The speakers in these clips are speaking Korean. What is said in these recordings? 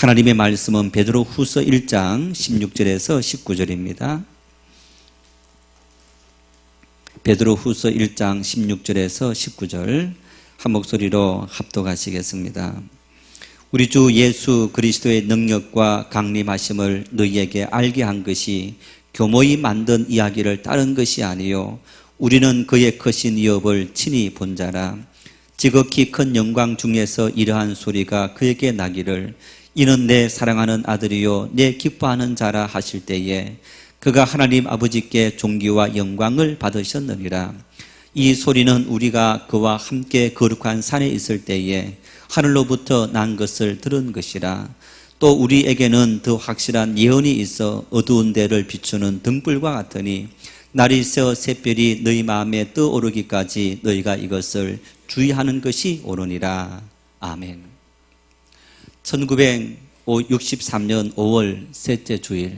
하나님의 말씀은 베드로후서 1장 16절에서 19절입니다. 베드로후서 1장 16절에서 19절 한 목소리로 합독하시겠습니다. 우리 주 예수 그리스도의 능력과 강림하심을 너희에게 알게 한 것이 교모히 만든 이야기를 따른 것이 아니요 우리는 그의 크신 위업을 친히 본 자라. 지극히 큰 영광 중에서 이러한 소리가 그에게 나기를 이는 내 사랑하는 아들이요 내 기뻐하는 자라 하실 때에 그가 하나님 아버지께 존귀와 영광을 받으셨느니라. 이 소리는 우리가 그와 함께 거룩한 산에 있을 때에 하늘로부터 난 것을 들은 것이라. 또 우리에게는 더 확실한 예언이 있어 어두운 데를 비추는 등불과 같으니 날이 새 샛별이 너희 마음에 떠오르기까지 너희가 이것을 주의하는 것이 옳으니라. 아멘. 1963년 5월 셋째 주일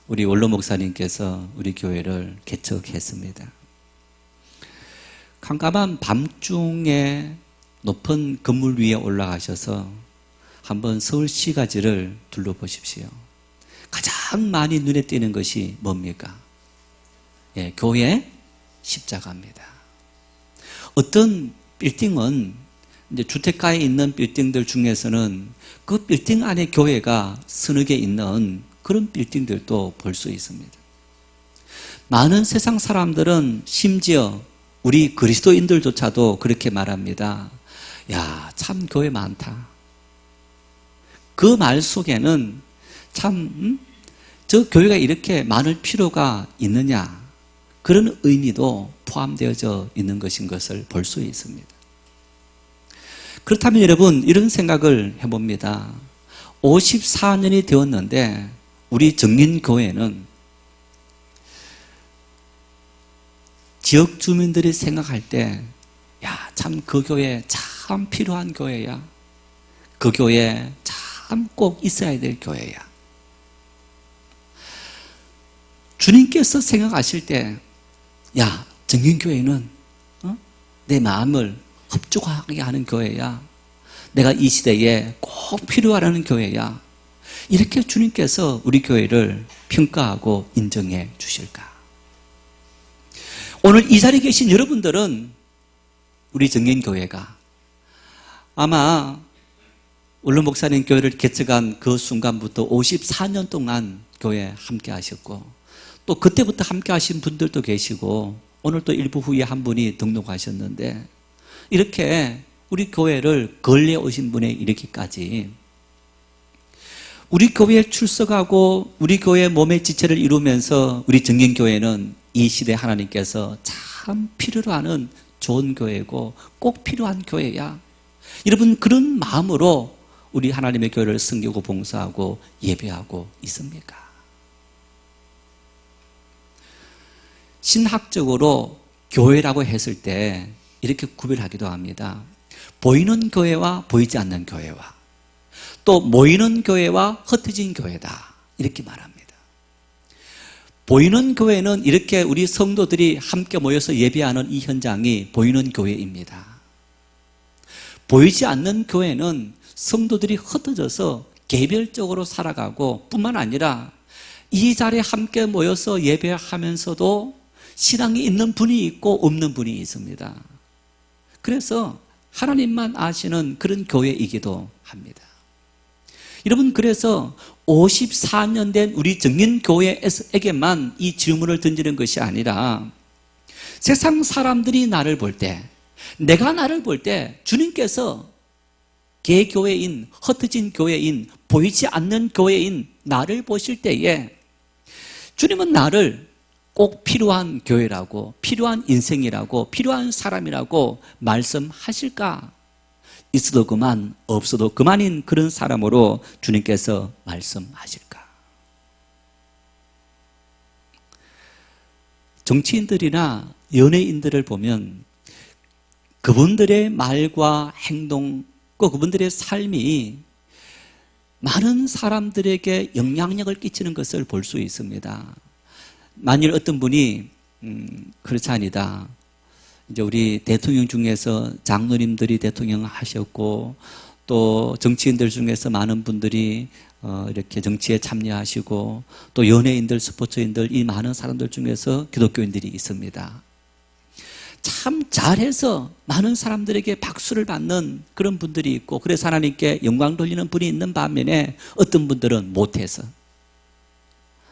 우리 원로 목사님께서 우리 교회를 개척했습니다. 깜깜한 밤중에 높은 건물 위에 올라가셔서 한번 서울 시가지를 둘러보십시오. 가장 많이 눈에 띄는 것이 뭡니까? 교회 십자가입니다. 어떤 빌딩은 이제 주택가에 있는 빌딩들 중에서는 그 빌딩 안에 교회가 서너 개 있는 그런 빌딩들도 볼 수 있습니다. 많은 세상 사람들은 심지어 우리 그리스도인들조차도 그렇게 말합니다. 야, 참 교회 많다. 그 말 속에는 참 저 교회가 이렇게 많을 필요가 있느냐 그런 의미도 포함되어져 있는 것인 것을 볼 수 있습니다. 그렇다면 여러분 이런 생각을 해봅니다. 54년이 되었는데 우리 정린교회는 지역 주민들이 생각할 때 야, 참 그 교회 참 필요한 교회야. 그 교회 참 꼭 있어야 될 교회야. 주님께서 생각하실 때 야, 정린교회는 내 마음을 흡족하게 하는 교회야. 내가 이 시대에 꼭 필요하라는 교회야. 이렇게 주님께서 우리 교회를 평가하고 인정해 주실까? 오늘 이 자리에 계신 여러분들은 우리 정린교회가 아마 원로 목사님 교회를 개척한 그 순간부터 54년 동안 교회에 함께 하셨고 또 그때부터 함께 하신 분들도 계시고 오늘 또 일부 후에 한 분이 등록하셨는데 이렇게 우리 교회를 건례 오신 분에 이르기까지 우리 교회에 출석하고 우리 교회의 몸의 지체를 이루면서 우리 정린교회는 이 시대 하나님께서 참 필요로 하는 좋은 교회고 꼭 필요한 교회야. 여러분 그런 마음으로 우리 하나님의 교회를 섬기고 봉사하고 예배하고 있습니까? 신학적으로 교회라고 했을 때 이렇게 구별하기도 합니다. 보이는 교회와 보이지 않는 교회와 또 모이는 교회와 흩어진 교회다 이렇게 말합니다. 보이는 교회는 이렇게 우리 성도들이 함께 모여서 예배하는 이 현장이 보이는 교회입니다. 보이지 않는 교회는 성도들이 흩어져서 개별적으로 살아가고 뿐만 아니라 이 자리에 함께 모여서 예배하면서도 신앙이 있는 분이 있고 없는 분이 있습니다. 그래서 하나님만 아시는 그런 교회이기도 합니다. 여러분 그래서 54년 된 우리 정린교회에게만 이 질문을 던지는 것이 아니라 세상 사람들이 나를 볼 때 내가 나를 볼 때 주님께서 개교회인 흩어진 교회인 보이지 않는 교회인 나를 보실 때에 주님은 나를 꼭 필요한 교회라고 필요한 인생이라고 필요한 사람이라고 말씀하실까? 있어도 그만 없어도 그만인 그런 사람으로 주님께서 말씀하실까? 정치인들이나 연예인들을 보면 그분들의 말과 행동 또 그분들의 삶이 많은 사람들에게 영향력을 끼치는 것을 볼 수 있습니다. 만일 어떤 분이 그렇지 아니다. 이제 우리 대통령 중에서 장로님들이 대통령 하셨고 또 정치인들 중에서 많은 분들이 이렇게 정치에 참여하시고 또 연예인들, 스포츠인들 이 많은 사람들 중에서 기독교인들이 있습니다. 참 잘해서 많은 사람들에게 박수를 받는 그런 분들이 있고 그래서 하나님께 영광 돌리는 분이 있는 반면에 어떤 분들은 못해서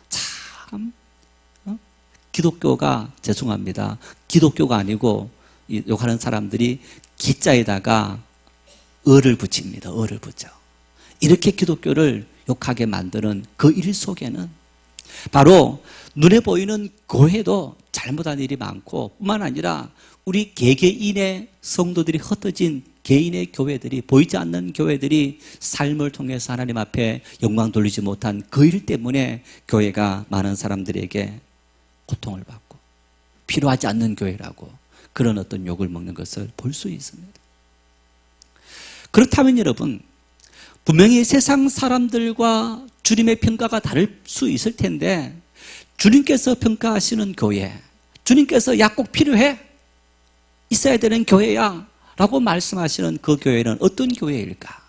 참 기독교가 죄송합니다. 기독교가 아니고 욕하는 사람들이 기자에다가 을을 붙입니다. 을을 붙여. 이렇게 기독교를 욕하게 만드는 그 일 속에는 바로 눈에 보이는 교회도 잘못한 일이 많고 뿐만 아니라 우리 개개인의 성도들이 흩어진 개인의 교회들이 보이지 않는 교회들이 삶을 통해서 하나님 앞에 영광 돌리지 못한 그 일 때문에 교회가 많은 사람들에게 고통을 받고 필요하지 않는 교회라고 그런 어떤 욕을 먹는 것을 볼 수 있습니다. 그렇다면 여러분 분명히 세상 사람들과 주님의 평가가 다를 수 있을 텐데 주님께서 평가하시는 교회, 주님께서 야 꼭 필요해? 있어야 되는 교회야 라고 말씀하시는 그 교회는 어떤 교회일까?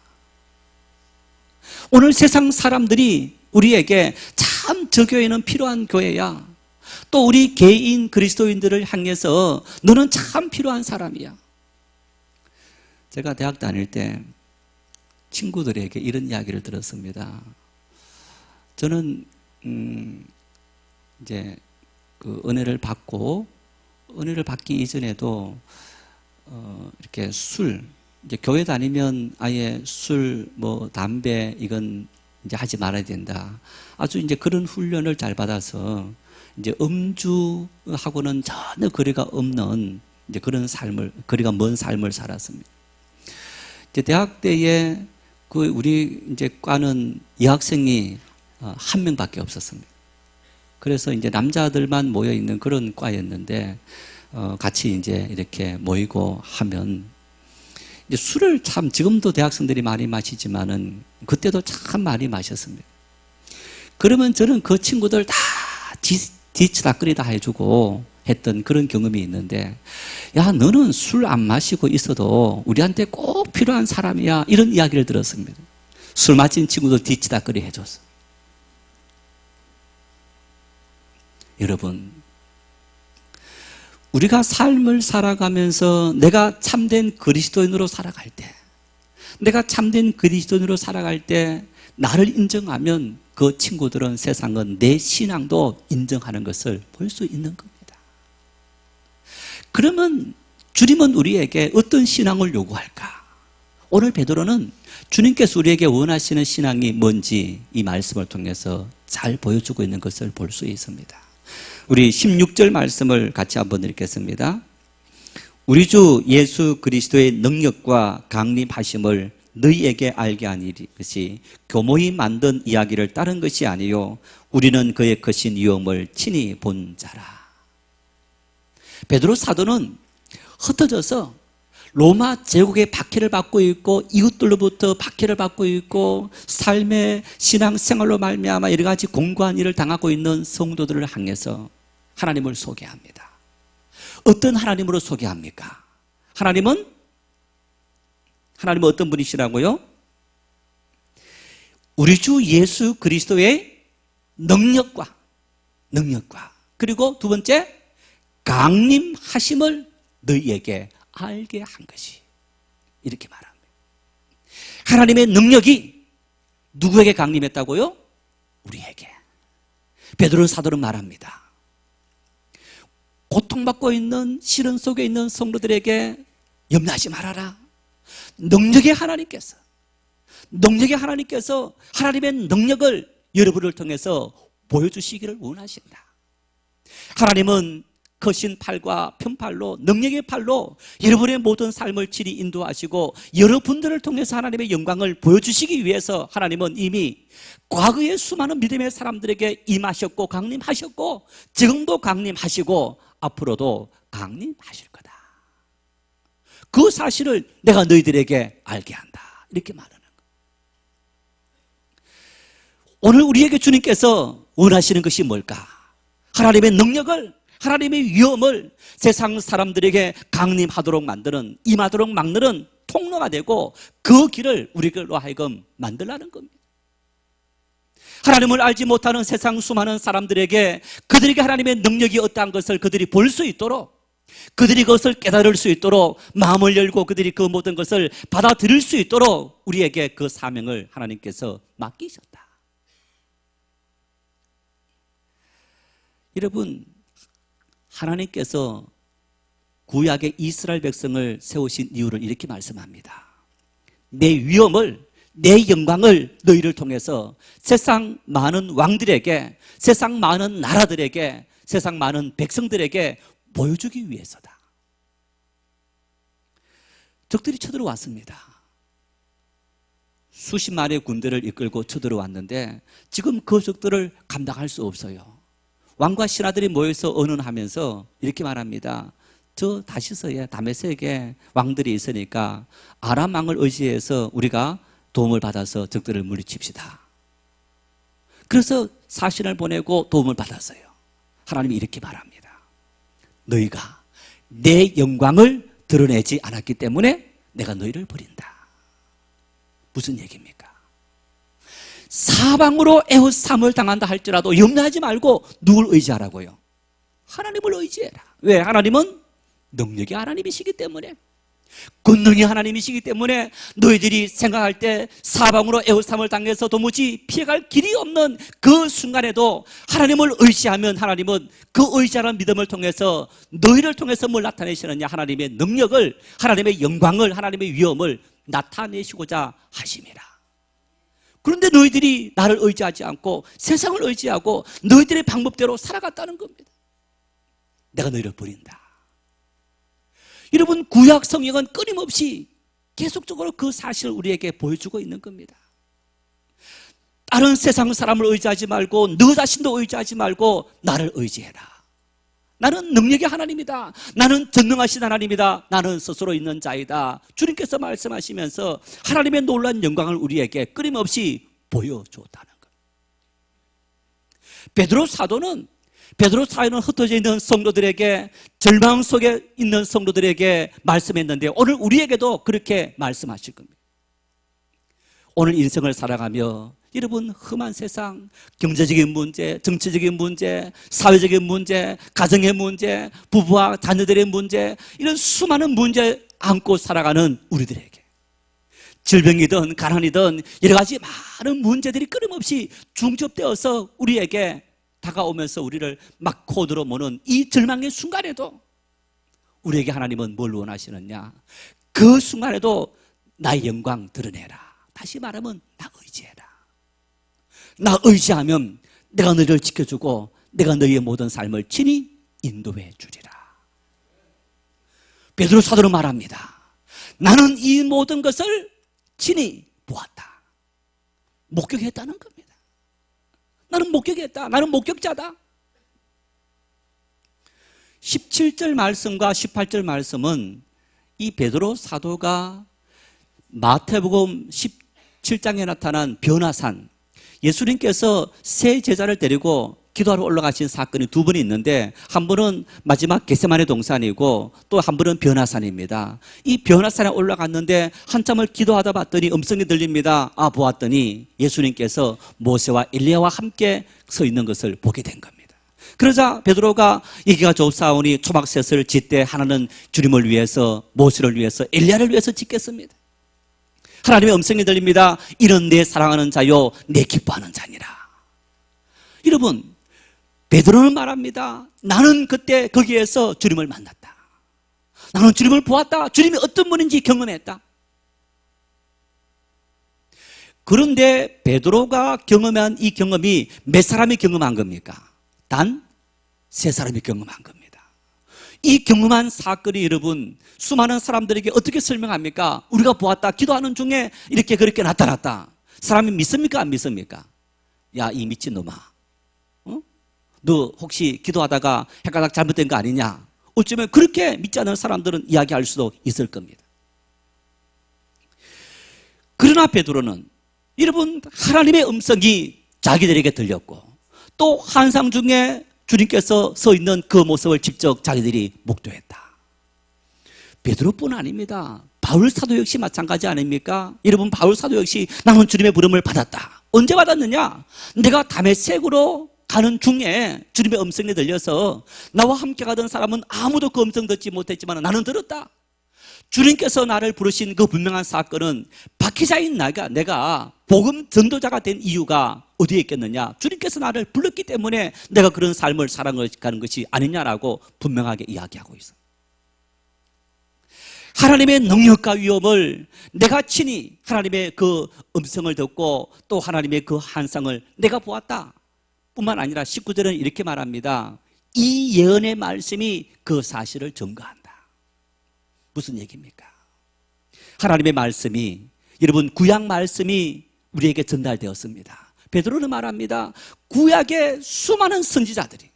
오늘 세상 사람들이 우리에게 참 저 교회는 필요한 교회야, 또 우리 개인 그리스도인들을 향해서 너는 참 필요한 사람이야. 제가 대학 다닐 때 친구들에게 이런 이야기를 들었습니다. 저는 이제 그 은혜를 받기 이전에도 이렇게 이제 교회 다니면 아예 술, 담배 이건 이제 하지 말아야 된다. 아주 이제 그런 훈련을 잘 받아서 이제 음주하고는 전혀 거리가 없는 이제 그런 거리가 먼 삶을 살았습니다. 이제 대학 때에 우리 이제 과는 여학생이 한 명밖에 없었습니다. 그래서 이제 남자들만 모여 있는 그런 과였는데 같이 이제 이렇게 모이고 하면 이제 술을 참 지금도 대학생들이 많이 마시지만은 그때도 참 많이 마셨습니다. 그러면 저는 그 친구들 다 뒤치다거리다 해주고 했던 그런 경험이 있는데, 야 너는 술 안 마시고 있어도 우리한테 꼭 필요한 사람이야, 이런 이야기를 들었습니다. 술 마신 친구들 뒤치다거리 해줬어. 여러분, 우리가 삶을 살아가면서 내가 참된 그리스도인으로 살아갈 때, 내가 참된 그리스도인으로 살아갈 때 나를 인정하면 그 친구들은 세상은 내 신앙도 인정하는 것을 볼 수 있는 겁니다. 그러면 주님은 우리에게 어떤 신앙을 요구할까? 오늘 베드로는 주님께서 우리에게 원하시는 신앙이 뭔지 이 말씀을 통해서 잘 보여주고 있는 것을 볼 수 있습니다. 우리 16절 말씀을 같이 한번 읽겠습니다. 우리 주 예수 그리스도의 능력과 강림하심을 너희에게 알게 하니 것이 교모히 만든 이야기를 따른 것이 아니요 우리는 그의 크신 위엄을 친히 본 자라. 베드로 사도는 흩어져서 로마 제국의 박해를 받고 있고 이웃들로부터 박해를 받고 있고 삶의 신앙생활로 말미암아 여러 가지 공고한 일을 당하고 있는 성도들을 향해서 하나님을 소개합니다. 어떤 하나님으로 소개합니까? 하나님은 어떤 분이시라고요? 우리 주 예수 그리스도의 능력과 그리고 두 번째 강림하심을 너희에게 알게 한 것이, 이렇게 말합니다. 하나님의 능력이 누구에게 강림했다고요? 우리에게. 베드로 사도는 말합니다. 고통받고 있는 시련 속에 있는 성도들에게 염려하지 말아라. 능력의 하나님께서 하나님의 능력을 여러분을 통해서 보여주시기를 원하신다. 하나님은 거신 팔과 편팔로, 능력의 팔로 여러분의 모든 삶을 친히 인도하시고 여러분들을 통해서 하나님의 영광을 보여주시기 위해서 하나님은 이미 과거의 수많은 믿음의 사람들에게 임하셨고 강림하셨고 지금도 강림하시고 앞으로도 강림하실 거다. 그 사실을 내가 너희들에게 알게 한다, 이렇게 말하는 거예요. 오늘 우리에게 주님께서 원하시는 것이 뭘까? 하나님의 능력을, 하나님의 위엄을 세상 사람들에게 강림하도록 만드는, 임하도록 막는 통로가 되고 그 길을 우리로 하여금 만들라는 겁니다. 하나님을 알지 못하는 세상 수많은 사람들에게 그들에게 하나님의 능력이 어떠한 것을 그들이 볼 수 있도록, 그들이 그것을 깨달을 수 있도록 마음을 열고 그들이 그 모든 것을 받아들일 수 있도록 우리에게 그 사명을 하나님께서 맡기셨다. 여러분, 하나님께서 구약의 이스라엘 백성을 세우신 이유를 이렇게 말씀합니다. 내 위엄을, 내 영광을 너희를 통해서 세상 많은 왕들에게, 세상 많은 나라들에게, 세상 많은 백성들에게 보여주기 위해서다. 적들이 쳐들어왔습니다. 수십만의 군대를 이끌고 쳐들어왔는데 지금 그 적들을 감당할 수 없어요. 왕과 신하들이 모여서 언언하면서 이렇게 말합니다. 저 다시서에 다메섹에 왕들이 있으니까 아람 왕을 의지해서 우리가 도움을 받아서 적들을 물리칩시다. 그래서 사신을 보내고 도움을 받았어요. 하나님이 이렇게 말합니다. 너희가 내 영광을 드러내지 않았기 때문에 내가 너희를 버린다. 무슨 얘기입니까? 사방으로 애호쌈을 당한다 할지라도 염려하지 말고 누굴 의지하라고요? 하나님을 의지해라. 왜? 하나님은 능력이 하나님이시기 때문에, 권능이 하나님이시기 때문에 너희들이 생각할 때 사방으로 애호쌈을 당해서 도무지 피해갈 길이 없는 그 순간에도 하나님을 의지하면 하나님은 그 의지하는 믿음을 통해서 너희를 통해서 뭘 나타내시느냐? 하나님의 능력을, 하나님의 영광을, 하나님의 위엄을 나타내시고자 하심이라. 그런데 너희들이 나를 의지하지 않고 세상을 의지하고 너희들의 방법대로 살아갔다는 겁니다. 내가 너희를 버린다. 여러분, 구약 성경은 끊임없이 계속적으로 그 사실을 우리에게 보여주고 있는 겁니다. 다른 세상 사람을 의지하지 말고 너 자신도 의지하지 말고 나를 의지해라. 나는 능력의 하나님이다. 나는 전능하신 하나님이다. 나는 스스로 있는 자이다. 주님께서 말씀하시면서 하나님의 놀라운 영광을 우리에게 끊임없이 보여줬다는 겁니다. 베드로 사도는 흩어져 있는 성도들에게, 절망 속에 있는 성도들에게 말씀했는데 오늘 우리에게도 그렇게 말씀하실 겁니다. 오늘 인생을 살아가며 여러분, 험한 세상, 경제적인 문제, 정치적인 문제, 사회적인 문제, 가정의 문제, 부부와 자녀들의 문제, 이런 수많은 문제 안고 살아가는 우리들에게 질병이든 가난이든 여러 가지 많은 문제들이 끊임없이 중첩되어서 우리에게 다가오면서 우리를 막 코드로 모는 이 절망의 순간에도 우리에게 하나님은 뭘 원하시느냐? 그 순간에도 나의 영광 드러내라. 다시 말하면 나 의지해라. 나 의지하면 내가 너희를 지켜주고 내가 너희의 모든 삶을 친히 인도해 주리라. 베드로 사도는 말합니다. 나는 이 모든 것을 친히 보았다. 목격했다는 겁니다. 나는 목격했다. 나는 목격자다. 17절 말씀과 18절 말씀은 이 베드로 사도가 마태복음 17장에 나타난 변화산, 예수님께서 세 제자를 데리고 기도하러 올라가신 사건이 두 번이 있는데 한 번은 마지막 겟세마네 동산이고 또 한 번은 변화산입니다. 이 변화산에 올라갔는데 한참을 기도하다 봤더니 음성이 들립니다. 보았더니 예수님께서 모세와 엘리야와 함께 서 있는 것을 보게 된 겁니다. 그러자 베드로가 여기가 좁사오니 초막셋을 짓되 하나는 주님을 위해서, 모세를 위해서, 엘리야를 위해서 짓겠습니다. 하나님의 음성이 들립니다. 이런 내 사랑하는 자요, 내 기뻐하는 자니라. 여러분, 베드로는 말합니다. 나는 그때 거기에서 주님을 만났다. 나는 주님을 보았다. 주님이 어떤 분인지 경험했다. 그런데 베드로가 경험한 이 경험이 몇 사람이 경험한 겁니까? 단 세 사람이 경험한 겁니다. 이 경험한 사건이 여러분 수많은 사람들에게 어떻게 설명합니까? 우리가 보았다. 기도하는 중에 이렇게 그렇게 나타났다. 사람이 믿습니까? 안 믿습니까? 야, 이 미친놈아, 너 혹시 기도하다가 헷갈락 잘못된 거 아니냐? 어쩌면 그렇게 믿지 않는 사람들은 이야기할 수도 있을 겁니다. 그러나 베드로는 여러분 하나님의 음성이 자기들에게 들렸고 또 환상 중에 주님께서 서 있는 그 모습을 직접 자기들이 목도했다. 베드로뿐 아닙니다. 바울 사도 역시 마찬가지 아닙니까? 여러분, 바울 사도 역시 나는 주님의 부름을 받았다. 언제 받았느냐? 내가 다메섹으로 가는 중에 주님의 음성이 들려서 나와 함께 가던 사람은 아무도 그 음성 듣지 못했지만 나는 들었다. 주님께서 나를 부르신 그 분명한 사건은 박희자인 내가 복음 전도자가 된 이유가 어디에 있겠느냐? 주님께서 나를 불렀기 때문에 내가 그런 삶을 살아가는 것이 아니냐라고 분명하게 이야기하고 있어. 하나님의 능력과 위엄을 내가 친히 하나님의 그 음성을 듣고 또 하나님의 그 환상을 내가 보았다 뿐만 아니라 19절은 이렇게 말합니다. 이 예언의 말씀이 그 사실을 증거한다. 무슨 얘기입니까? 하나님의 말씀이, 여러분, 구약 말씀이 우리에게 전달되었습니다. 베드로는 말합니다. 구약의 수많은 선지자들이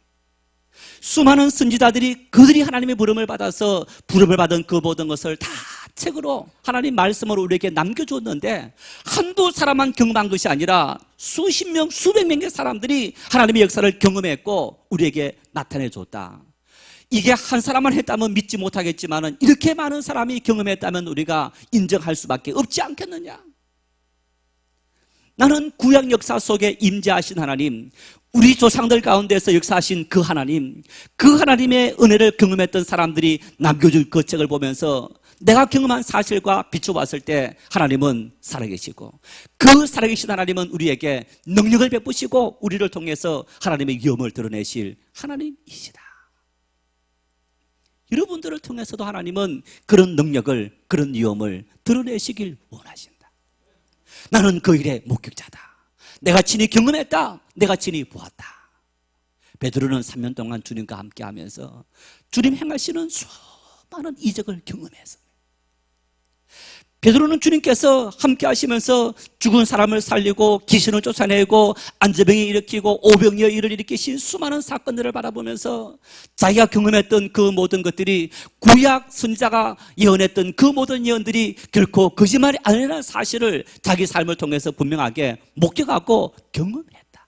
그들이 하나님의 부름을 받아서 부름을 받은 그 모든 것을 다 책으로 하나님 말씀으로 우리에게 남겨줬는데 한두 사람만 경험한 것이 아니라 수십 명, 수백 명의 사람들이 하나님의 역사를 경험했고 우리에게 나타내줬다. 이게 한 사람만 했다면 믿지 못하겠지만 이렇게 많은 사람이 경험했다면 우리가 인정할 수밖에 없지 않겠느냐? 나는 구약 역사 속에 임재하신 하나님, 우리 조상들 가운데서 역사하신 그 하나님의 은혜를 경험했던 사람들이 남겨준 그 책을 보면서 내가 경험한 사실과 비춰봤을 때 하나님은 살아계시고 그 살아계신 하나님은 우리에게 능력을 베푸시고 우리를 통해서 하나님의 위엄을 드러내실 하나님이시다. 여러분들을 통해서도 하나님은 그런 능력을, 그런 위엄을 드러내시길 원하신다. 나는 그 일의 목격자다. 내가 친히 경험했다. 내가 친히 보았다. 베드로는 3년 동안 주님과 함께 하면서 주님 행하시는 수많은 이적을 경험했습니다. 베드로는 주님께서 함께 하시면서 죽은 사람을 살리고 귀신을 쫓아내고 안저병이 일으키고 오병이어 일을 일으키신 수많은 사건들을 바라보면서 자기가 경험했던 그 모든 것들이 구약 선지자가 예언했던 그 모든 예언들이 결코 거짓말이 아니라는 사실을 자기 삶을 통해서 분명하게 목격하고 경험했다.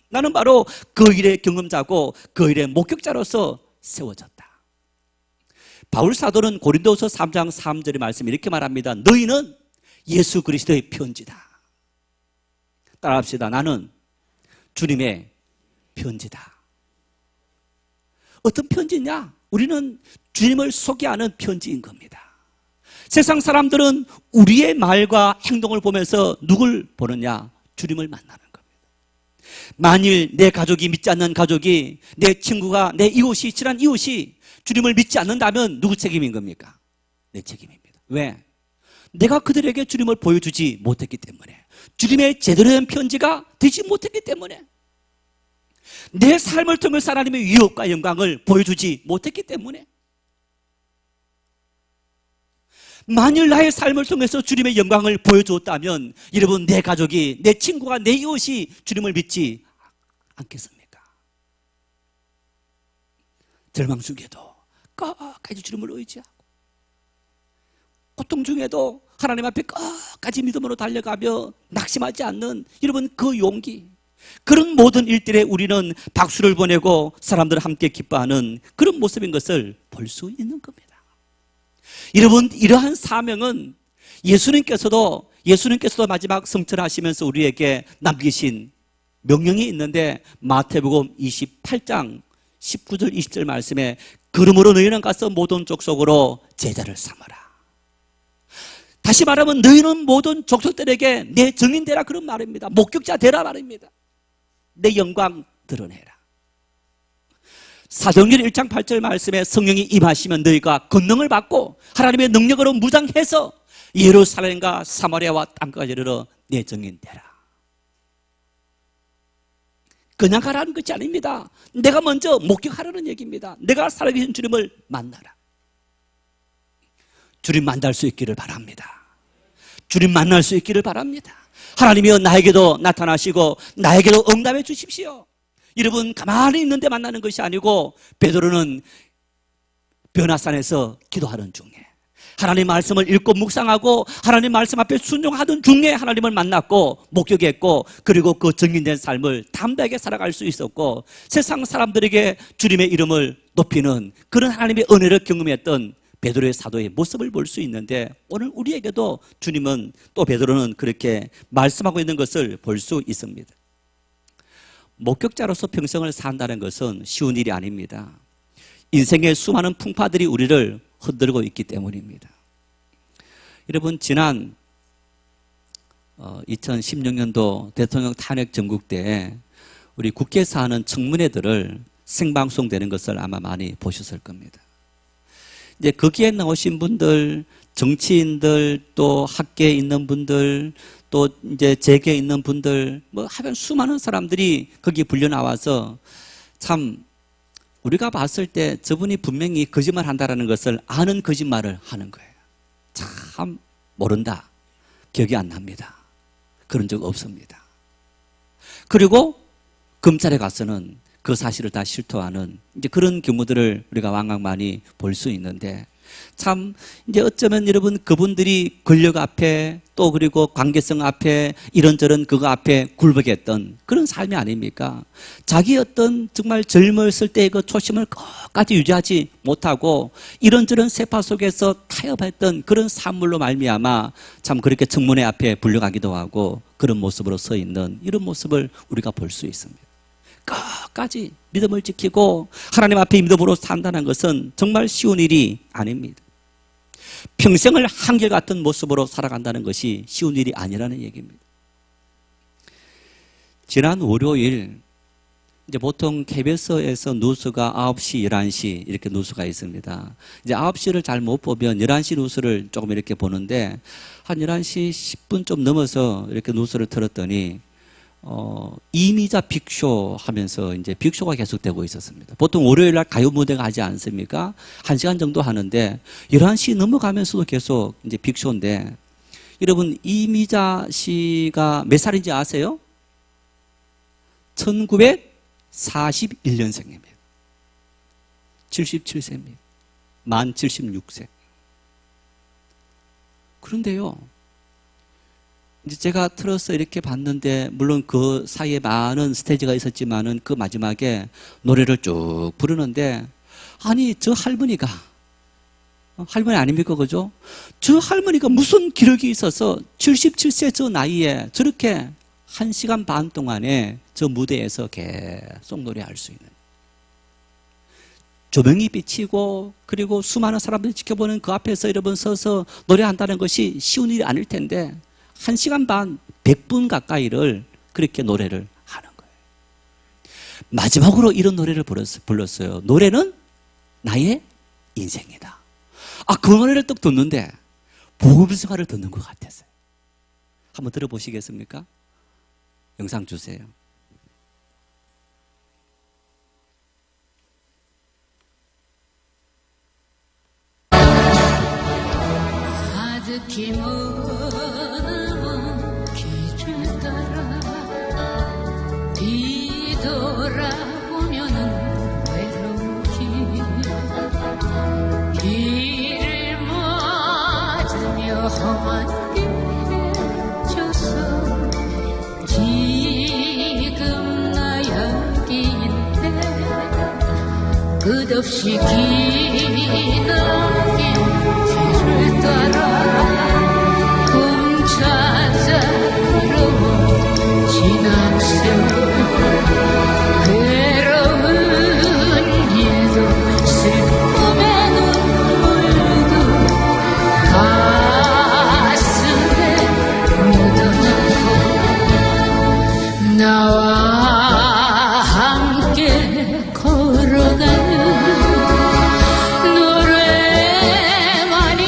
나는 바로 그 일의 경험자고 그 일의 목격자로서 세워졌다. 바울 사도는 고린도서 3장 3절의 말씀 이렇게 말합니다. 너희는 예수 그리스도의 편지다. 따라합시다. 나는 주님의 편지다. 어떤 편지냐? 우리는 주님을 소개하는 편지인 겁니다. 세상 사람들은 우리의 말과 행동을 보면서 누굴 보느냐? 주님을 만나는 겁니다. 만일 내 가족이 믿지 않는 가족이, 내 친구가, 내 이웃이, 친한 이웃이 주님을 믿지 않는다면 누구 책임인 겁니까? 내 책임입니다. 왜? 내가 그들에게 주님을 보여주지 못했기 때문에, 주님의 제대로 된 편지가 되지 못했기 때문에, 내 삶을 통해서 하나님의 위엄과 영광을 보여주지 못했기 때문에, 만일 나의 삶을 통해서 주님의 영광을 보여주었다면 여러분, 내 가족이, 내 친구가, 내 이웃이 주님을 믿지 않겠습니까? 절망 중에도 끝까지 주님을 의지하고, 고통 중에도 하나님 앞에 끝까지 믿음으로 달려가며 낙심하지 않는 여러분 그 용기, 그런 모든 일들에 우리는 박수를 보내고 사람들 함께 기뻐하는 그런 모습인 것을 볼 수 있는 겁니다. 여러분, 이러한 사명은 예수님께서도 마지막 성천하시면서 우리에게 남기신 명령이 있는데, 마태복음 28장 19절 20절 말씀에 그러므로 너희는 가서 모든 족속으로 제자를 삼아라. 다시 말하면 너희는 모든 족속들에게 내 증인 되라, 그런 말입니다. 목격자 되라 말입니다. 내 영광 드러내라. 사도행전 1장 8절 말씀에 성령이 임하시면 너희가 권능을 받고 하나님의 능력으로 무장해서 예루살렘과 사마리아와 땅까지 이르러 내 증인 되라. 그냥 가라는 것이 아닙니다. 내가 먼저 목격하라는 얘기입니다. 내가 살아계신 주님을 만나라. 주님 만날 수 있기를 바랍니다. 주님 만날 수 있기를 바랍니다. 하나님이여 나에게도 나타나시고 나에게도 응답해 주십시오. 여러분, 가만히 있는데 만나는 것이 아니고 베드로는 변화산에서 기도하는 중에, 하나님 말씀을 읽고 묵상하고 하나님 말씀 앞에 순종하던 중에 하나님을 만났고 목격했고, 그리고 그 증인된 삶을 담대하게 살아갈 수 있었고, 세상 사람들에게 주님의 이름을 높이는 그런 하나님의 은혜를 경험했던 베드로의 사도의 모습을 볼 수 있는데 오늘 우리에게도 주님은 또 베드로는 그렇게 말씀하고 있는 것을 볼 수 있습니다. 목격자로서 평생을 산다는 것은 쉬운 일이 아닙니다. 인생의 수많은 풍파들이 우리를 흔들고 있기 때문입니다. 여러분, 지난 2016년도 대통령 탄핵 전국 때 우리 국회에서 하는 청문회들을 생방송되는 것을 아마 많이 보셨을 겁니다. 이제 거기에 나오신 분들, 정치인들, 또 학계에 있는 분들, 또 이제 재계에 있는 분들, 뭐 하여간 수많은 사람들이 거기 불려 나와서 참 우리가 봤을 때 저분이 분명히 거짓말 한다라는 것을 아는 거짓말을 하는 거예요. 참 모른다. 기억이 안 납니다. 그런 적 없습니다. 그리고 검찰에 가서는 그 사실을 다 실토하는 이제 그런 경우들을 우리가 왕왕 많이 볼 수 있는데 참 이제 어쩌면 여러분 그분들이 권력 앞에 또 그리고 관계성 앞에 이런저런 그거 앞에 굴복했던 그런 삶이 아닙니까? 자기 어떤 정말 젊었을 때의 그 초심을 끝까지 유지하지 못하고 이런저런 세파 속에서 타협했던 그런 산물로 말미암아 참 그렇게 청문회 앞에 불려가기도 하고 그런 모습으로 서 있는 이런 모습을 우리가 볼 수 있습니다. 끝까지 믿음을 지키고 하나님 앞에 믿음으로 산다는 것은 정말 쉬운 일이 아닙니다. 평생을 한결같은 모습으로 살아간다는 것이 쉬운 일이 아니라는 얘기입니다. 지난 월요일 이제 보통 KBS에서 뉴스가 9시, 11시 이렇게 뉴스가 있습니다. 이제 9시를 잘 못 보면 11시 뉴스를 조금 이렇게 보는데 한 11시 10분 좀 넘어서 이렇게 뉴스를 틀었더니 이미자 빅쇼 하면서 이제 빅쇼가 계속되고 있었습니다. 보통 월요일 날 가요 무대가 하지 않습니까? 1시간 정도 하는데 11시 넘어가면서도 계속 이제 빅쇼인데 여러분 이미자 씨가 몇 살인지 아세요? 1941년생입니다. 77세입니다. 만 76세. 그런데요. 이제 제가 틀어서 이렇게 봤는데 물론 그 사이에 많은 스테이지가 있었지만은 그 마지막에 노래를 쭉 부르는데 아니 저 할머니가 할머니 아닙니까 그죠? 저 할머니가 무슨 기력이 있어서 77세 저 나이에 저렇게 1시간 반 동안에 저 무대에서 계속 노래할 수 있는 조명이 비치고 그리고 수많은 사람들이 지켜보는 그 앞에서 여러분 서서 노래한다는 것이 쉬운 일이 아닐 텐데 1시간 반, 100분 가까이를 그렇게 노래를 하는 거예요. 마지막으로 이런 노래를 불렀어요. 노래는 나의 인생이다. 그 노래를 딱 듣는데 복음성가를 듣는 것 같았어요. 한번 들어보시겠습니까? 영상 주세요. 가득히 길을 따라 뒤돌아보면은 외로운 길을 맞으며 험한 길에져서 지금 나 여기인데 끝없이 기나긴 길을 따라 찾아 걸어온 지난 세월 괴로운 일도 슬픔의 눈물도 가슴에 묻어놓고 나와 함께 걸어가는 노래만이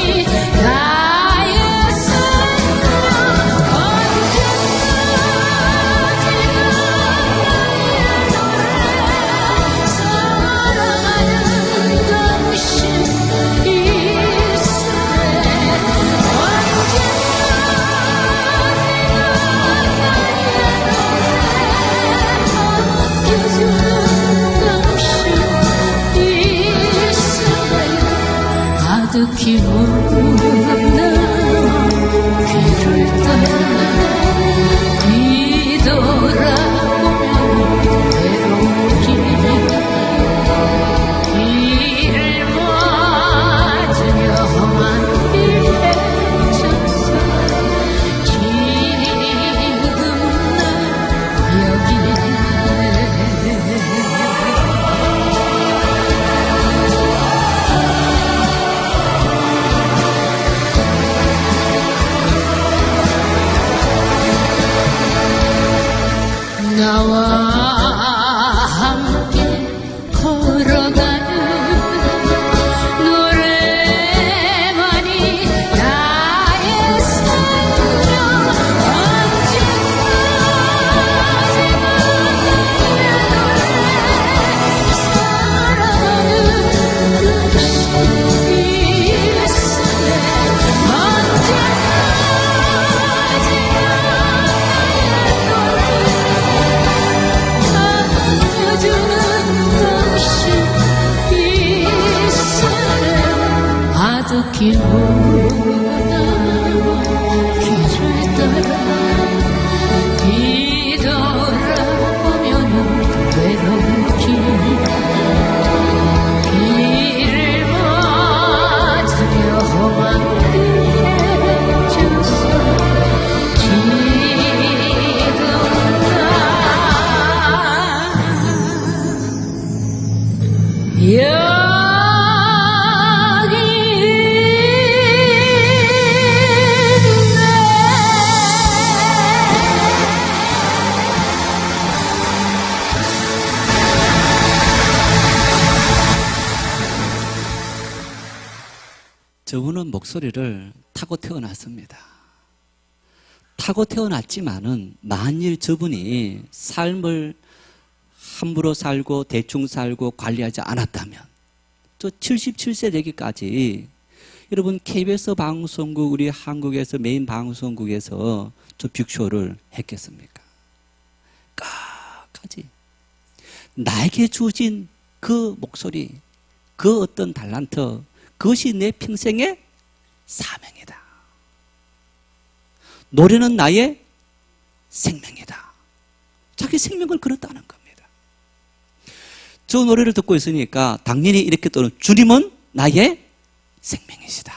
가득히 묻는 길을 따라 뒤돌아보면 외로운 길을 맞으며 가득히 묻어나와 길을 따라 뒤돌아보면은 외로운 길을 맞으며 험한 길에져서 지금 저분은 목소리를 타고 태어났습니다. 타고 태어났지만은 만일 저분이 삶을 함부로 살고 대충 살고 관리하지 않았다면 저 77세 되기까지 여러분 KBS 방송국 우리 한국에서 메인 방송국에서 저 빅쇼를 했겠습니까? 끝까지 나에게 주어진 그 목소리, 그 어떤 달란트, 그것이 내 평생의 사명이다. 노래는 나의 생명이다. 자기 생명을 걸었다는 겁니다. 저 노래를 듣고 있으니까 당연히 이렇게 떠는 주님은 나의 생명이시다.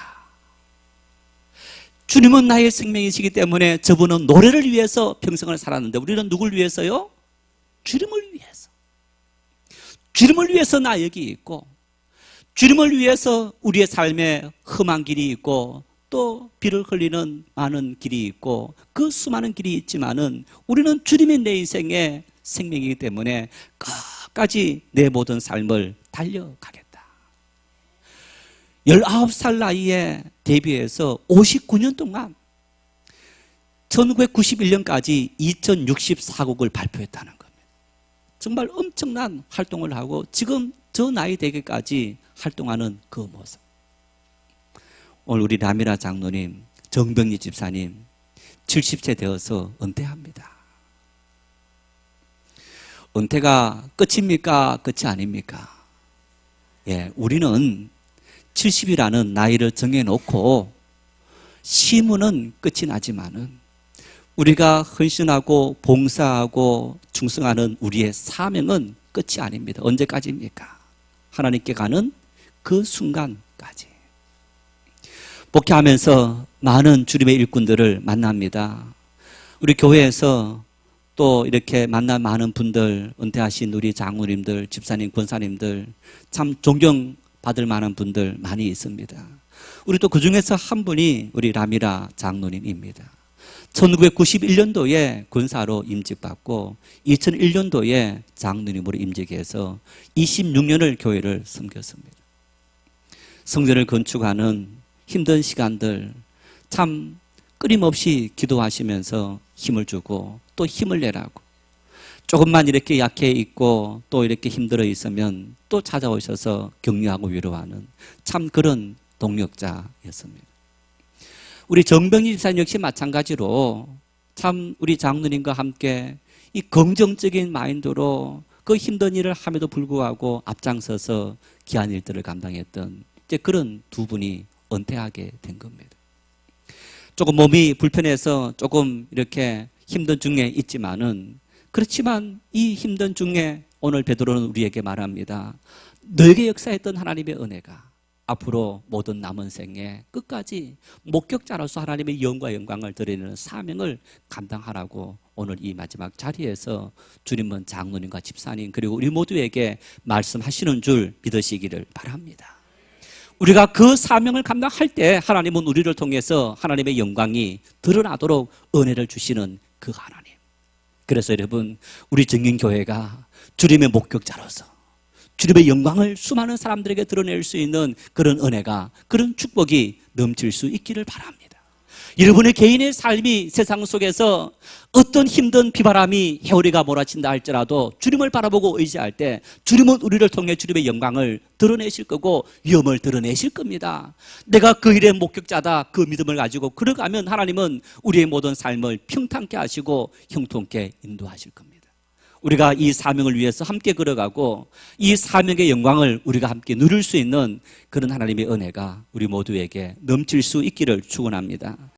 주님은 나의 생명이시기 때문에 저분은 노래를 위해서 평생을 살았는데 우리는 누굴 위해서요? 주님을 위해서. 주님을 위해서 나 여기 있고 주님을 위해서 우리의 삶에 험한 길이 있고 또 비를 흘리는 많은 길이 있고 그 수많은 길이 있지만은 우리는 주님이 내 인생의 생명이기 때문에 끝까지 내 모든 삶을 달려가겠다. 19살 나이에 데뷔해서 59년 동안 1991년까지 2064곡을 발표했다는 겁니다. 정말 엄청난 활동을 하고 지금 저 나이 되기까지 활동하는 그 모습. 오늘 우리 라미라 장로님, 정병리 집사님 70세 되어서 은퇴합니다. 은퇴가 끝입니까? 끝이 아닙니까? 예, 우리는 70이라는 나이를 정해놓고 시문은 끝이 나지만은 우리가 헌신하고 봉사하고 충성하는 우리의 사명은 끝이 아닙니다. 언제까지입니까? 하나님께 가는 그 순간까지. 목회하면서 많은 주님의 일꾼들을 만납니다. 우리 교회에서 또 이렇게 만난 많은 분들, 은퇴하신 우리 장로님들, 집사님, 권사님들 참 존경받을 만한 분들 많이 있습니다. 우리 또 그중에서 한 분이 우리 라미라 장로님입니다. 1991년도에 권사로 임직받고 2001년도에 장로님으로 임직해서 26년을 교회를 섬겼습니다. 성전을 건축하는 힘든 시간들 참 끊임없이 기도하시면서 힘을 주고 또 힘을 내라고 조금만 이렇게 약해 있고 또 이렇게 힘들어 있으면 또 찾아오셔서 격려하고 위로하는 참 그런 동력자였습니다. 우리 정병리 집사님 역시 마찬가지로 참 우리 장로님과 함께 이 긍정적인 마인드로 그 힘든 일을 함에도 불구하고 앞장서서 귀한 일들을 감당했던 이제 그런 두 분이 은퇴하게 된 겁니다. 조금 몸이 불편해서 조금 이렇게 힘든 중에 있지만은 그렇지만 이 힘든 중에 오늘 베드로는 우리에게 말합니다. 너에게 역사했던 하나님의 은혜가 앞으로 모든 남은 생에 끝까지 목격자로서 하나님의 영광을 드리는 사명을 감당하라고 오늘 이 마지막 자리에서 주님은 장로님과 집사님 그리고 우리 모두에게 말씀하시는 줄 믿으시기를 바랍니다. 우리가 그 사명을 감당할 때 하나님은 우리를 통해서 하나님의 영광이 드러나도록 은혜를 주시는 그 하나님. 그래서 여러분 우리 정인교회가 주님의 목격자로서 주님의 영광을 수많은 사람들에게 드러낼 수 있는 그런 은혜가 그런 축복이 넘칠 수 있기를 바랍니다. 여러분의 개인의 삶이 세상 속에서 어떤 힘든 비바람이 해오리가 몰아친다 할지라도 주님을 바라보고 의지할 때 주님은 우리를 통해 주님의 영광을 드러내실 거고 위엄을 드러내실 겁니다. 내가 그 일의 목격자다 그 믿음을 가지고 걸어가면 하나님은 우리의 모든 삶을 평탄케 하시고 형통케 인도하실 겁니다. 우리가 이 사명을 위해서 함께 걸어가고 이 사명의 영광을 우리가 함께 누릴 수 있는 그런 하나님의 은혜가 우리 모두에게 넘칠 수 있기를 축원합니다.